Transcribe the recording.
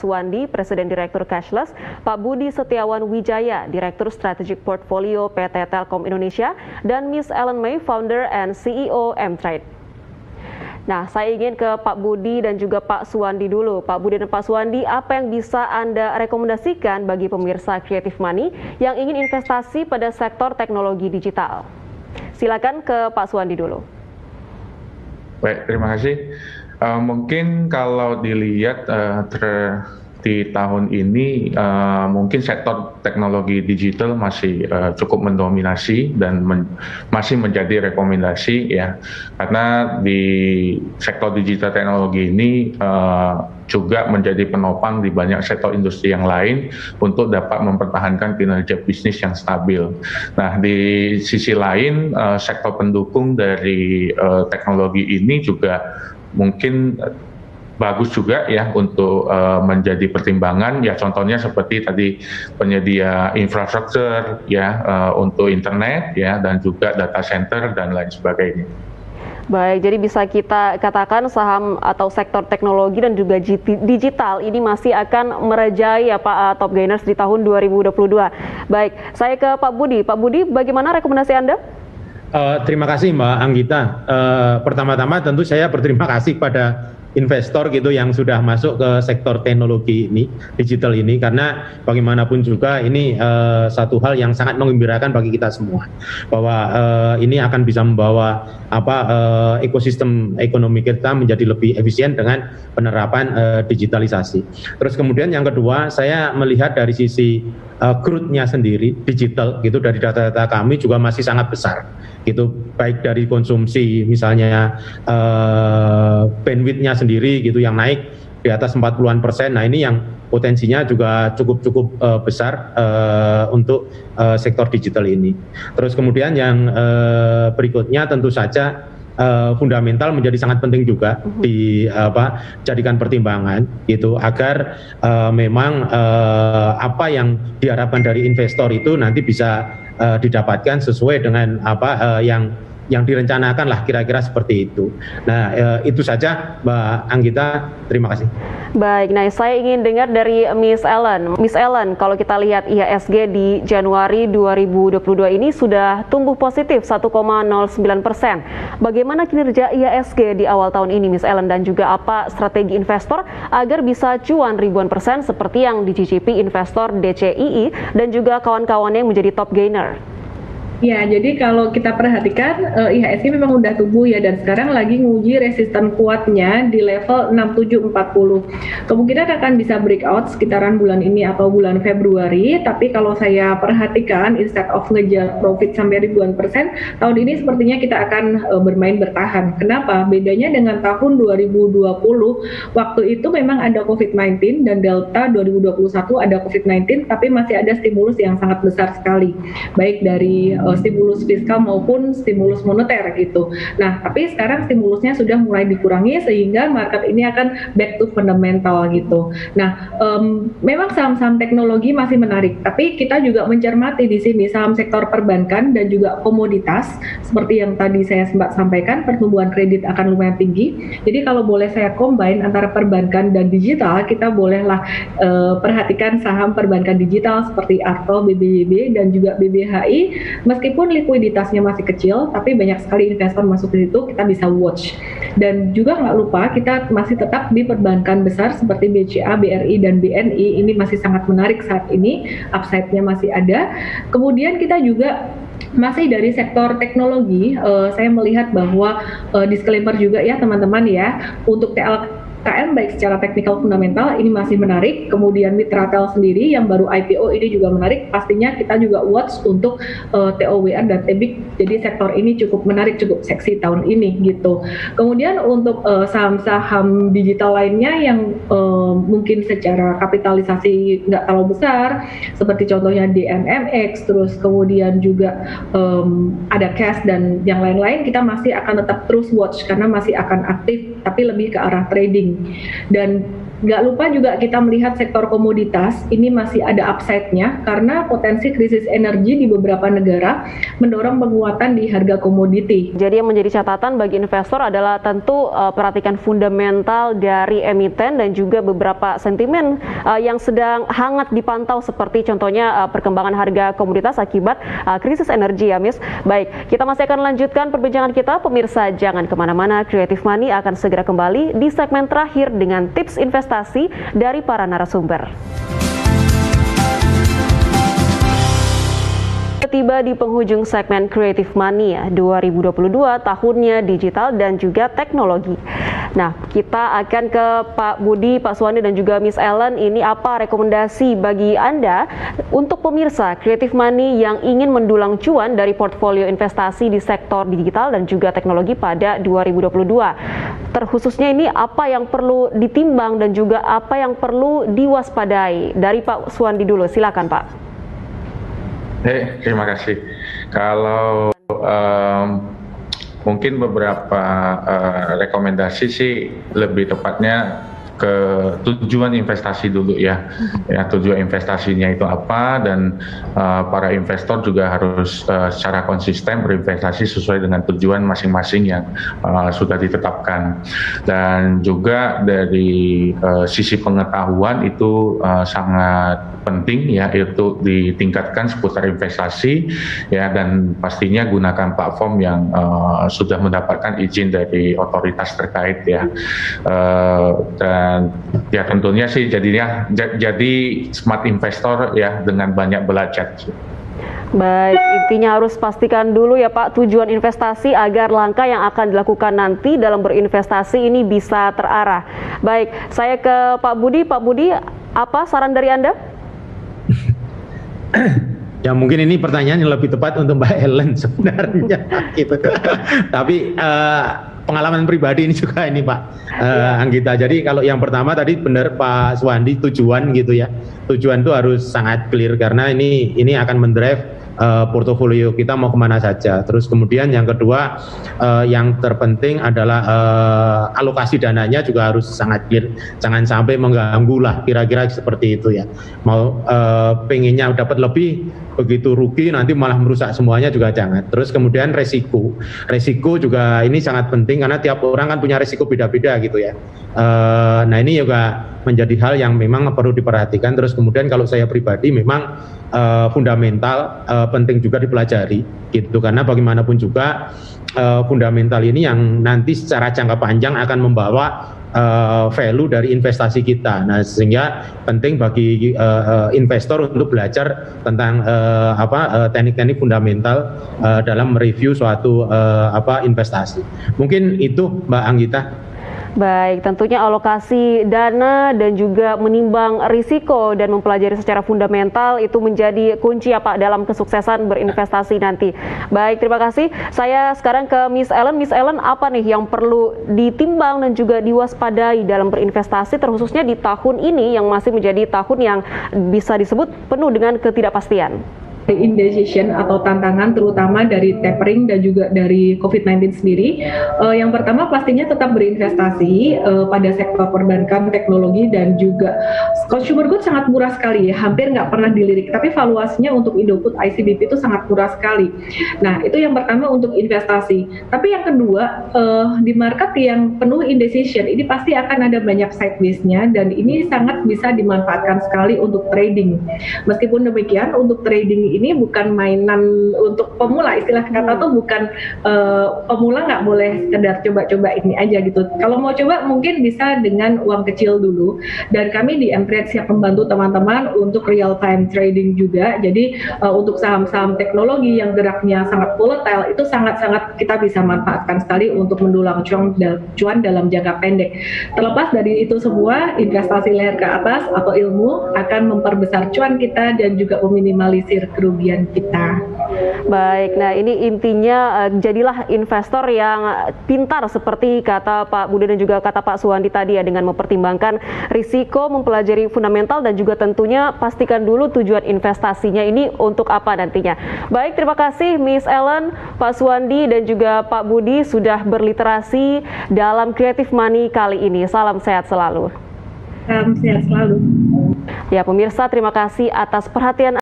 Suwandi, Presiden Direktur Cashless, Pak Budi Setiawan Wijaya, Direktur Strategic Portfolio PT Telkom Indonesia, dan Miss Ellen May, Founder and CEO M-Trade. Nah, saya ingin ke Pak Budi dan juga Pak Suwandi dulu. Pak Budi dan Pak Suwandi, apa yang bisa Anda rekomendasikan bagi pemirsa Creative Money yang ingin investasi pada sektor teknologi digital? Silakan ke Pak Suwandi dulu. Baik, terima kasih. Mungkin kalau dilihat di tahun ini mungkin sektor teknologi digital masih cukup mendominasi dan masih menjadi rekomendasi ya, karena di sektor digital teknologi ini juga menjadi penopang di banyak sektor industri yang lain untuk dapat mempertahankan kinerja bisnis yang stabil. Nah, di sisi lain sektor pendukung dari teknologi ini juga mungkin bagus juga ya untuk menjadi pertimbangan ya, contohnya seperti tadi penyedia infrastruktur ya untuk internet ya, dan juga data center dan lain sebagainya. Baik, jadi bisa kita katakan saham atau sektor teknologi dan juga digital ini masih akan merajai ya Pak top gainers di tahun 2022. Baik, saya ke Pak Budi. Pak Budi, bagaimana rekomendasi Anda? Terima kasih Mbak Anggita. Pertama-tama tentu saya berterima kasih pada investor gitu yang sudah masuk ke sektor teknologi ini, digital ini, karena bagaimanapun juga ini satu hal yang sangat menggembirakan bagi kita semua, bahwa ini akan bisa membawa ekosistem ekonomi kita menjadi lebih efisien dengan penerapan digitalisasi. Terus kemudian yang kedua, saya melihat dari sisi growth-nya sendiri digital gitu, dari data-data kami juga masih sangat besar gitu, baik dari konsumsi misalnya bandwidth-nya sendiri gitu yang naik di atas 40-an%. Nah, ini yang potensinya juga cukup besar untuk sektor digital ini. Terus kemudian yang berikutnya tentu saja fundamental menjadi sangat penting juga dijadikan pertimbangan gitu, agar memang apa yang diharapkan dari investor itu nanti bisa didapatkan sesuai dengan apa yang direncanakan lah, kira-kira seperti itu. Nah, itu saja Mbak Anggita, terima kasih. Baik, nah saya ingin dengar dari Miss Ellen. Miss Ellen, kalau kita lihat IHSG di Januari 2022 ini sudah tumbuh positif 1,09%. Bagaimana kinerja IHSG di awal tahun ini Miss Ellen, dan juga apa strategi investor agar bisa cuan ribuan persen seperti yang dicicipi investor DCII dan juga kawan-kawannya yang menjadi top gainer? Ya, jadi kalau kita perhatikan IHSG memang udah tumbuh ya, dan sekarang lagi nguji resisten kuatnya di level 6740. Kemungkinan akan bisa breakout sekitaran bulan ini atau bulan Februari, tapi kalau saya perhatikan instead of ngejar profit sampai ribuan persen, tahun ini sepertinya kita akan bermain bertahan. Kenapa? Bedanya dengan tahun 2020, waktu itu memang ada COVID-19 dan Delta 2021 ada COVID-19, tapi masih ada stimulus yang sangat besar sekali, baik dari stimulus fiskal maupun stimulus moneter gitu. Nah, tapi sekarang stimulusnya sudah mulai dikurangi sehingga market ini akan back to fundamental gitu. Nah, memang saham-saham teknologi masih menarik, tapi kita juga mencermati di sini saham sektor perbankan dan juga komoditas seperti yang tadi saya sempat sampaikan, pertumbuhan kredit akan lumayan tinggi. Jadi kalau boleh saya combine antara perbankan dan digital, kita bolehlah perhatikan saham perbankan digital seperti Arto, BBYB dan juga BBHI. Meskipun likuiditasnya masih kecil, tapi banyak sekali investor masuk ke situ, kita bisa watch. Dan juga nggak lupa, kita masih tetap di perbankan besar seperti BCA, BRI, dan BNI. Ini masih sangat menarik saat ini, upside-nya masih ada. Kemudian kita juga masih dari sektor teknologi, saya melihat bahwa disclaimer juga ya teman-teman ya, untuk TLKM baik secara teknikal fundamental ini masih menarik. Kemudian Mitratel sendiri yang baru IPO ini juga menarik. Pastinya kita juga watch untuk TOWR dan TEBIK. Jadi sektor ini cukup menarik, cukup seksi tahun ini gitu. Kemudian untuk saham-saham digital lainnya yang mungkin secara kapitalisasi nggak terlalu besar, seperti contohnya DMMX, terus kemudian juga ada cash dan yang lain-lain, kita masih akan tetap terus watch karena masih akan aktif, tapi lebih ke arah trading. Dan Nggak lupa juga kita melihat sektor komoditas ini masih ada upside-nya karena potensi krisis energi di beberapa negara mendorong penguatan di harga komoditi. Jadi yang menjadi catatan bagi investor adalah tentu perhatikan fundamental dari emiten dan juga beberapa sentimen yang sedang hangat dipantau seperti contohnya perkembangan harga komoditas akibat krisis energi ya Miss. Baik, kita masih akan lanjutkan perbincangan kita. Pemirsa jangan kemana-mana, Creative Money akan segera kembali di segmen terakhir dengan tips investasi dari para narasumber. Tiba di penghujung segmen Creative Money 2022, tahunnya digital dan juga teknologi. Nah, kita akan ke Pak Budi, Pak Suwandi dan juga Miss Ellen. Ini apa rekomendasi bagi Anda untuk pemirsa Creative Money yang ingin mendulang cuan dari portfolio investasi di sektor digital dan juga teknologi pada 2022? Terkhususnya ini apa yang perlu ditimbang dan juga apa yang perlu diwaspadai? Dari Pak Suwandi dulu, silakan Pak. Terima kasih. Kalau mungkin beberapa rekomendasi sih lebih tepatnya ke tujuan investasi dulu ya. Tujuan investasinya itu apa, dan para investor juga harus secara konsisten berinvestasi sesuai dengan tujuan masing-masing yang sudah ditetapkan. Dan juga dari sisi pengetahuan itu sangat penting ya, itu ditingkatkan seputar investasi ya, dan pastinya gunakan platform yang sudah mendapatkan izin dari otoritas terkait ya. Dan ya tentunya sih jadinya jadi smart investor ya dengan banyak belajar. Baik, intinya harus pastikan dulu ya Pak tujuan investasi agar langkah yang akan dilakukan nanti dalam berinvestasi ini bisa terarah. Baik, saya ke Pak Budi. Pak Budi, apa saran dari Anda? Ya mungkin ini pertanyaan yang lebih tepat untuk Mbak Ellen sebenarnya gitu. Tapi pengalaman pribadi ini juga ini Pak Anggita. Jadi kalau yang pertama tadi benar Pak Suwandi, tujuan gitu ya. Tujuan itu harus sangat clear karena ini akan mendrive portofolio kita mau kemana saja. Terus kemudian yang kedua yang terpenting adalah alokasi dananya juga harus sangat clear. Jangan sampai mengganggu lah, kira-kira seperti itu ya. Mau pengennya dapat lebih, begitu rugi nanti malah merusak semuanya juga jangan. Terus kemudian resiko juga ini sangat penting karena tiap orang kan punya resiko beda-beda gitu ya. Nah ini juga menjadi hal yang memang perlu diperhatikan. Terus kemudian kalau saya pribadi memang fundamental penting juga dipelajari gitu, karena bagaimanapun juga fundamental ini yang nanti secara jangka panjang akan membawa value dari investasi kita. Nah, sehingga penting bagi investor untuk belajar tentang teknik-teknik fundamental dalam mereview suatu investasi. Mungkin itu Mbak Anggita. Baik, tentunya alokasi dana dan juga menimbang risiko dan mempelajari secara fundamental itu menjadi kunci ya Pak dalam kesuksesan berinvestasi nanti. Baik, terima kasih. Saya sekarang ke Miss Ellen. Miss Ellen, apa nih yang perlu ditimbang dan juga diwaspadai dalam berinvestasi terkhususnya di tahun ini yang masih menjadi tahun yang bisa disebut penuh dengan ketidakpastian? Indecision atau tantangan terutama dari tapering dan juga dari COVID-19 sendiri. Yang pertama pastinya tetap berinvestasi pada sektor perbankan, teknologi dan juga consumer goods sangat murah sekali ya, hampir nggak pernah dilirik, tapi valuasinya untuk Indofood ICBP itu sangat murah sekali. Nah itu yang pertama untuk investasi. Tapi yang kedua di market yang penuh indecision ini pasti akan ada banyak sideways-nya dan ini sangat bisa dimanfaatkan sekali untuk trading. Meskipun demikian untuk trading ini bukan mainan untuk pemula, istilah kata tuh bukan pemula nggak boleh sekedar coba-coba ini aja gitu. Kalau mau coba mungkin bisa dengan uang kecil dulu, dan kami di M-Trade siap membantu teman-teman untuk real time trading juga. Jadi untuk saham-saham teknologi yang geraknya sangat volatile itu sangat-sangat kita bisa manfaatkan sekali untuk mendulang cuan dalam jangka pendek. Terlepas dari itu semua, investasi leher ke atas atau ilmu akan memperbesar cuan kita dan juga meminimalisir kerugian kita. Baik, nah ini intinya jadilah investor yang pintar seperti kata Pak Budi dan juga kata Pak Suwandi tadi ya, dengan mempertimbangkan risiko, mempelajari fundamental dan juga tentunya pastikan dulu tujuan investasinya ini untuk apa nantinya. Baik, terima kasih Miss Ellen, Pak Suwandi dan juga Pak Budi sudah berliterasi dalam Creative Money kali ini. Salam sehat selalu. Sehat selalu. Ya pemirsa, terima kasih atas perhatian